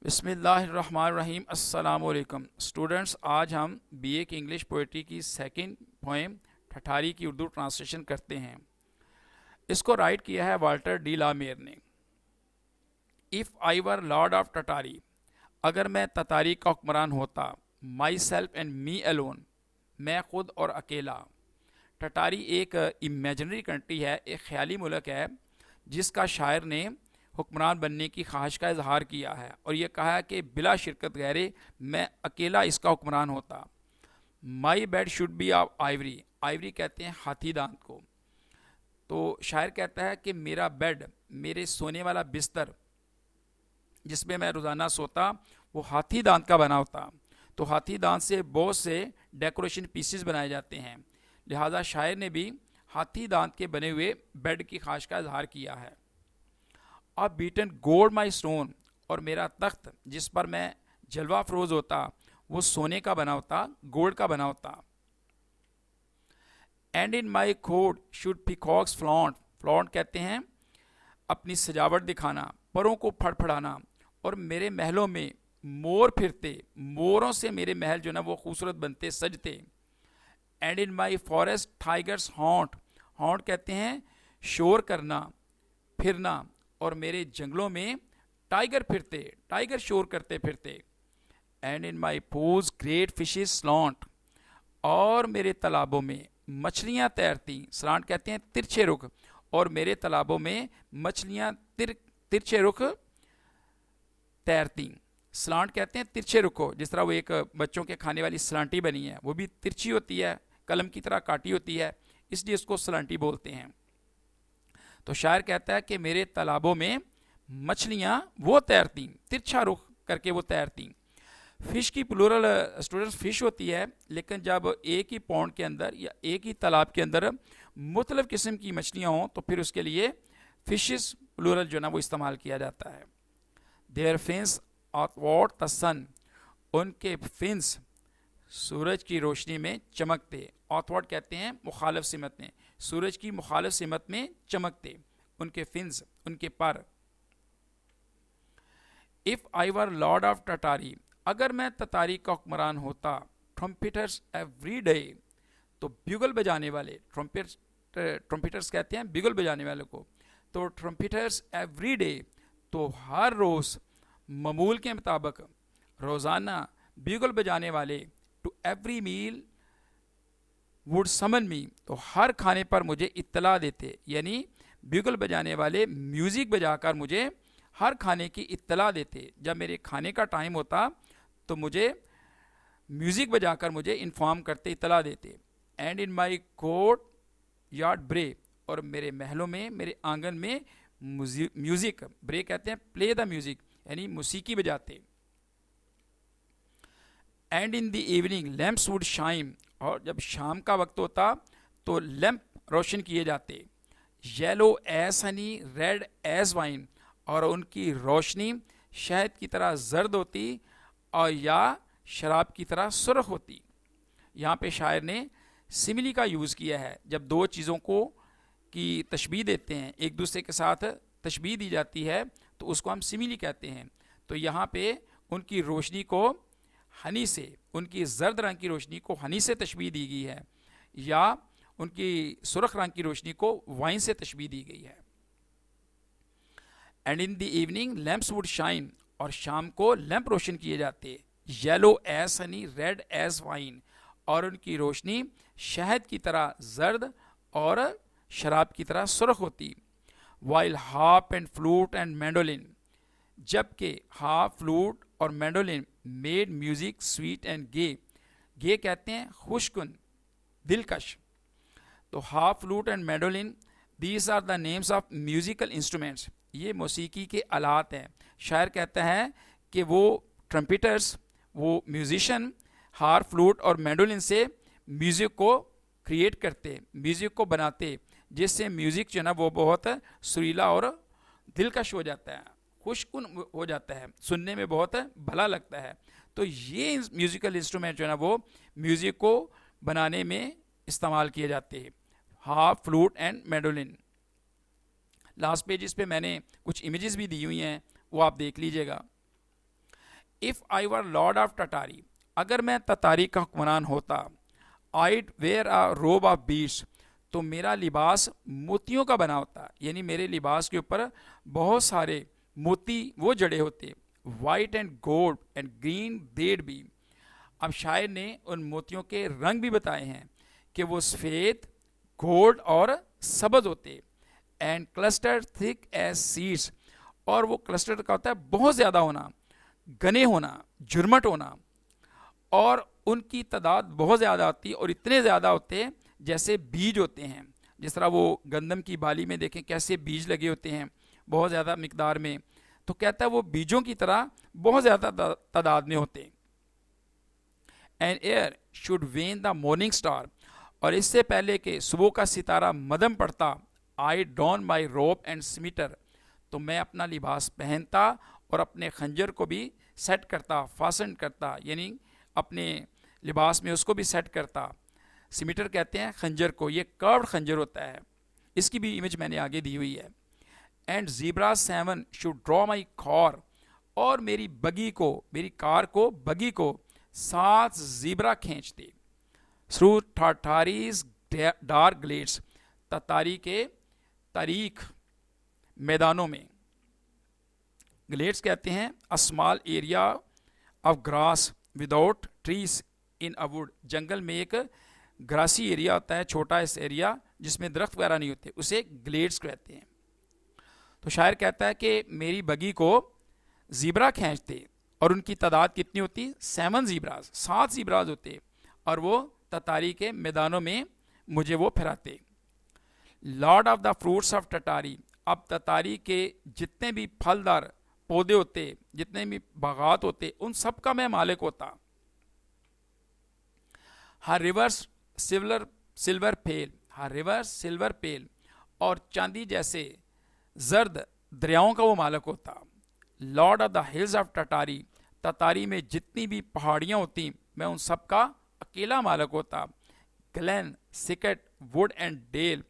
बिस्मिल्लाहिर्रहमानिर्रहीम। अस्सलाम वालेकुम स्टूडेंट्स, आज हम बीए की इंग्लिश पोइट्री की सेकंड पोएम ठठारी की उर्दू ट्रांसलेशन करते हैं। इसको राइट किया है वाल्टर डी ला मेयर ने। If I were lord of Tartary, अगर मैं ततारी का हुक्मरान होता, myself and me alone, मैं खुद और अकेला। टटारी एक इमेजिनरी कंट्री है, एक ख्याली मुल्क है जिसका शायर ने हुक्मरान बनने की ख्वाहिश का इजहार किया है और ये कहा है कि बिला शिरकत गैरे मैं अकेला इसका हुक्मरान होता। My bed should be of Ivory, Ivory कहते हैं हाथी दांत को। तो शायर कहता है कि मेरा बेड, मेरे सोने वाला बिस्तर जिसमें मैं रोज़ाना सोता, वो हाथी दांत का बना होता। तो हाथी दांत से बहुत से डेकोरेशन पीसेस बनाए जाते हैं, लिहाजा शायर ने भी हाथी दांत के बने हुए बेड की ख्वाहिश का इजहार किया है। अ बीटन गोल्ड माई स्टोन, और मेरा तख्त जिस पर मैं जलवा अफरोज होता, वो सोने का बना होता, गोल्ड का बना होता। And in my code should peacocks flaunt, flaunt कहते हैं अपनी सजावट दिखाना, परों को फड़फड़ाना। और मेरे महलों में मोर फिरते, मोरों से मेरे महल जो ना वो खूबसूरत बनते, सजते। And in my forest tigers haunt, haunt कहते हैं शोर करना, फिरना। और मेरे जंगलों में टाइगर फिरते, टाइगर शोर करते फिरते। And in my pools great fishes slant, और मेरे तालाबों में मछलियां तैरती, स्लांट कहते हैं तिरछे रुख, और मेरे तालाबों में मछलियां तिरछे रुख तैरती। स्लांट कहते हैं तिरछे रुख को, जिस तरह वो एक बच्चों के खाने वाली सलांटी बनी है, वो भी तिरछी होती है, कलम की तरह काटी होती है, इसलिए उसको सलांटी बोलते हैं। तो शायर कहता है कि मेरे तालाबों में मछलियां वो तैरती, तिरछा रुख करके वो तैरती। फिश की प्लूरल स्टूडेंट्स फिश होती है, लेकिन जब एक ही पौंड के अंदर या एक ही तालाब के अंदर मुख्तलिफ किस्म की मछलियां हों तो फिर उसके लिए फिशेस प्लूरल जो ना वो इस्तेमाल किया जाता है। देयर फिन्स आउटवर्ड द सन, उनके फिन्स सूरज की रोशनी में चमकते। आउटवर्ड कहते हैं मुखालिफ सिमत में, सूरज की मुखालिफ सिमत में चमकते उनके फिन्स, उनके पर। If I were lord of Tartary, अगर मैं ततारी का हुक्मरान होता। ट्रम्पिटर्स एवरी डे, तो ब्यूगल बजाने वाले, ट्रम्पिटर्स कहते हैं ब्यूगल बजाने वाले को। तो ट्रम्पिटर्स एवरी डे, तो हर रोज़ मामूल के मुताबिक रोज़ाना ब्यूगल बजाने वाले। टू एवरी मील वुड समन मी, तो हर खाने पर मुझे इत्तला देते, यानी ब्यूगल बजाने वाले म्यूज़िक बजाकर मुझे हर खाने की इत्तला देते। जब मेरे खाने का टाइम होता तो मुझे म्यूज़िक बजाकर मुझे इन्फॉर्म करते, इत्तला देते। And in my court yard ब्रे, और मेरे महलों में, मेरे आंगन में म्यूज़िक, ब्रे कहते हैं प्ले द म्यूज़िक, यानी मौसीकी बजाते। And in the evening lamps would shine, और जब शाम का वक्त होता तो लैंप रोशन किए जाते। Yellow S Honey red S wine, और उनकी रोशनी शहद की तरह जर्द होती और या शराब की तरह सुर्ख होती। यहाँ पे शायर ने सिमिली का यूज़ किया है। जब दो चीज़ों को की तशबीह देते हैं, एक दूसरे के साथ तशबीह दी जाती है, तो उसको हम सिमिली कहते हैं। तो यहाँ पे उनकी रोशनी को हनी से, उनकी जर्द रंग की रोशनी को हनी से तशबीह दी गई है, या उनकी सुर्ख रंग की रोशनी को वाइन से तशबीह दी गई है। And in the evening lamps would shine, और शाम को लैंप रोशन किए जाते। Yellow S Honey red S wine, और उनकी रोशनी शहद की तरह जर्द और शराब की तरह सुर्ख होती। While harp and flute and mandolin, जबकि हार्प, फ्लूट और mandolin made music sweet and gay, gay कहते हैं खुशकुन, दिलकश। तो harp, flute and mandolin, these are the names of musical instruments, ये मौसीकी के आलात हैं। शायर कहता है कि वो ट्रम्पिटर्स, वो म्यूजिशन हार्प, फ्लूट और मैंडोलिन से म्यूज़िक को क्रिएट करते, म्यूज़िक को बनाते, जिससे म्यूज़िक जो है ना वो बहुत सुरीला और दिलकश हो जाता है, खुशकुन हो जाता है, सुनने में बहुत भला लगता है। तो ये म्यूज़िकल इंस्ट्रूमेंट जो है ना वो म्यूज़िक को बनाने में इस्तेमाल किए जाते हैं, harp, flute and mandolin. Last pages पे मैंने कुछ इमेजेस भी दी हुई हैं, वो आप देख लीजिएगा। If I were lord of Tartary, अगर मैं ततारी का हुक्मरान होता, आइड where a robe of beads, तो मेरा लिबास मोतियों का बना होता, यानी मेरे लिबास के ऊपर बहुत सारे मोती वो जड़े होते, white and gold and green देड बी। अब शायर ने उन मोतियों के रंग भी बताए हैं कि वो सफ़ेद, गोल्ड और सब्ज होते, and cluster thick as seeds, और वो क्लस्टर का होता है बहुत ज़्यादा होना, घने होना, झुरमट होना, और उनकी तादाद बहुत ज़्यादा होती है, और इतने ज़्यादा होते हैं जैसे बीज होते हैं। जिस तरह वो गंदम की बाली में देखें कैसे बीज लगे होते हैं बहुत ज़्यादा मिकदार में, तो कहता है वो बीजों की तरह बहुत ज़्यादा तादाद में होते हैं। And air should when the morning star, और इससे पहले कि सुबह का सितारा मदम पड़ता, आई डॉन माई रोप एंड स्मीटर, तो मैं अपना लिबास पहनता और अपने खंजर को भी सेट करता, फासन करता, यानी अपने लिबास में उसको भी सेट करता। सिमीटर कहते हैं खंजर को, ये कर्व्ड खंजर होता है, इसकी भी इमेज मैंने आगे दी हुई है। And zebra seven should draw my car, और मेरी बगी को, मेरी कार को, बगी को 7 ज़ीब्रा खींचते, थ्रू टाटारीज डार्क ग्लेड्स, ततारी के तारीख मैदानों में। ग्लेड्स कहते हैं a small area of grass without trees in a wood, जंगल में एक ग्रासी एरिया होता है, छोटा इस एरिया जिसमें दरख्त वगैरह नहीं होते, उसे ग्लेड्स कहते हैं। तो शायर कहता है कि मेरी बगी को ज़ीब्रा खींचते, और उनकी तादाद कितनी होती, 7 ज़ीब्राज, 7 ज़ीब्राज होते, और वो ततारी के मैदानों में मुझे वो फिराते। Lord of the fruits of Tartary, अब ततारी के जितने भी फलदार पौधे होते, जितने भी बागात होते, उन सब का मैं मालिक होता। Her rivers silver pale, her rivers silver pale, और चांदी जैसे जर्द दरियाओं का वो मालिक होता। Lord of the hills of Tartary, ततारी में जितनी भी पहाड़ियाँ होती मैं उन सब का अकेला मालिक होता। Glen, thicket, wood and dale,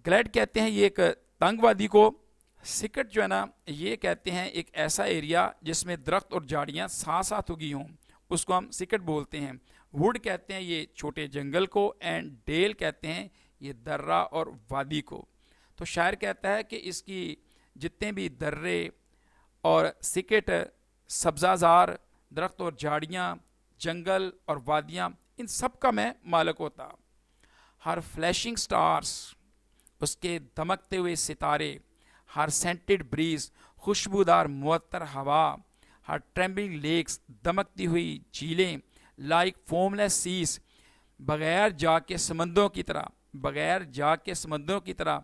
glade कहते हैं ये एक तंग वादी को, सिकेट जो है ना ये कहते हैं एक ऐसा एरिया जिसमें दरख्त और झाड़ियाँ साथ साथ उगी हों, उसको हम सिकेट बोलते हैं। वुड कहते हैं ये छोटे जंगल को, एंड डेल कहते हैं ये दर्रा और वादी को। तो शायर कहता है कि इसकी जितने भी दर्रे और सिकेट, सब्जाजार, दरख्त और झाड़ियाँ, जंगल और वादियाँ, इन सब का मैं मालिक होता। हर फ्लैशिंग स्टार्स, उसके दमकते हुए सितारे, हर सेंटेड ब्रीज, खुशबूदार मुअत्तर हवा, हर ट्रेम्बलिंग लेक्स, दमकती हुई झीलें, लाइक फोमलेस सीस, बगैर जाग के समंदरों की तरह, बगैर जाग के समंदरों की तरह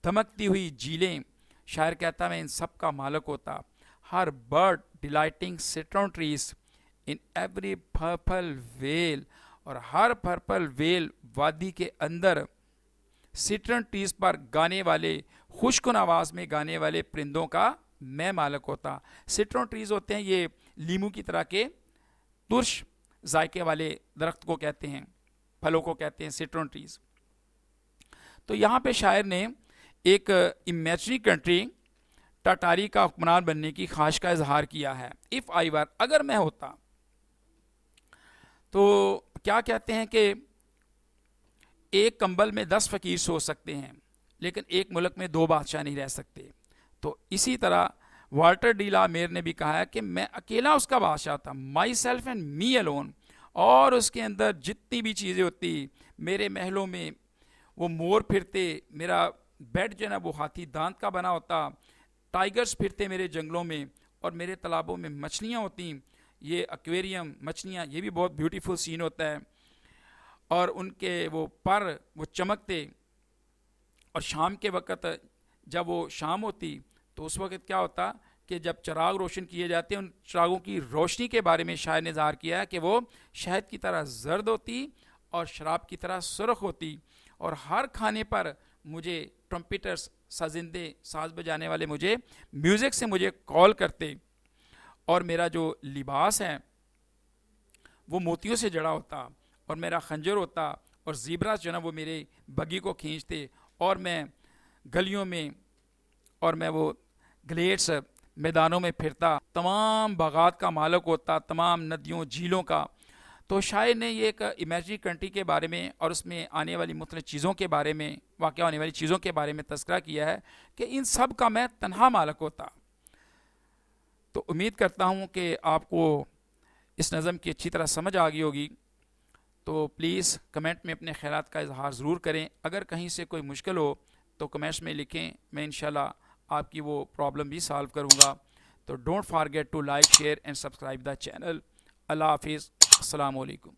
दमकती हुई झीलें। शायर कहता मैं इन सब का मालिक होता। Her bird delighting citron trees in every purple vale, और हर पर्पल वेल वादी के अंदर सिट्रन ट्रीज पर गाने वाले, खुशकुन आवाज़ में गाने वाले परिंदों का मैं मालिक होता। सिट्रन ट्रीज होते हैं ये लीमू की तरह के तुर्श जायके वाले दरख्त को कहते हैं, फलों को कहते हैं सिट्रन ट्रीज। तो यहाँ पे शायर ने एक इमेजिनरी कंट्री टटारी का हुक्मरान बनने की ख्वाहिश का इजहार किया है। इफ़ आई वर, अगर मैं होता, तो क्या कहते हैं कि एक कंबल में 10 फकीर सो सकते हैं, लेकिन एक मुल्क में 2 बादशाह नहीं रह सकते। तो इसी तरह वाल्टर डी ला मेयर ने भी कहा है कि मैं अकेला उसका बादशाह था, my self and me alone, और उसके अंदर जितनी भी चीज़ें होती, मेरे महलों में वो मोर फिरते, मेरा बेड जो है ना वो हाथी दांत का बना होता, टाइगर्स फिरते मेरे जंगलों में, और मेरे तालाबों में मछलियाँ होती, ये एक्वेरियम मछलियाँ, ये भी बहुत ब्यूटीफुल सीन होता है, और उनके वो पर वो चमकते। और शाम के वक़्त जब वो शाम होती तो उस वक़्त क्या होता कि जब चिराग रोशन किए जाते हैं, उन चिरागों की रोशनी के बारे में शायर ने इज़हार किया है कि वो शहद की तरह जर्द होती और शराब की तरह सुर्ख होती, और हर खाने पर मुझे ट्रम्पेटर्स, साजिंदे, साज बजाने वाले मुझे म्यूज़िक से मुझे कॉल करते, और मेरा जो लिबास है वो मोतियों से जड़ा होता, और मेरा खंजर होता, और ज़ीब्रास जो है ना वो मेरे बगी को खींचते, और मैं गलियों में, और मैं वो ग्लेड्स मैदानों में फिरता, तमाम बागात का मालिक होता, तमाम नदियों झीलों का। तो शायर ने ये एक इमेजिनरी कंट्री के बारे में और उसमें आने वाली मुख्तलिफ चीज़ों के बारे में, वाक़या होने वाली चीज़ों के बारे में तज़किरा किया है कि इन सब का मैं तन्हा मालिक होता। तो उम्मीद करता हूँ कि आपको इस नज़म की अच्छी तरह समझ आ गई होगी। तो प्लीज़ कमेंट में अपने ख़यालात का इजहार ज़रूर करें। अगर कहीं से कोई मुश्किल हो तो कमेंट्स में लिखें, मैं इंशाल्लाह आपकी वो प्रॉब्लम भी सॉल्व करूँगा। तो don't forget to like, share and subscribe the channel. अल्लाह हाफिज़, अस्सलाम वालेकुम।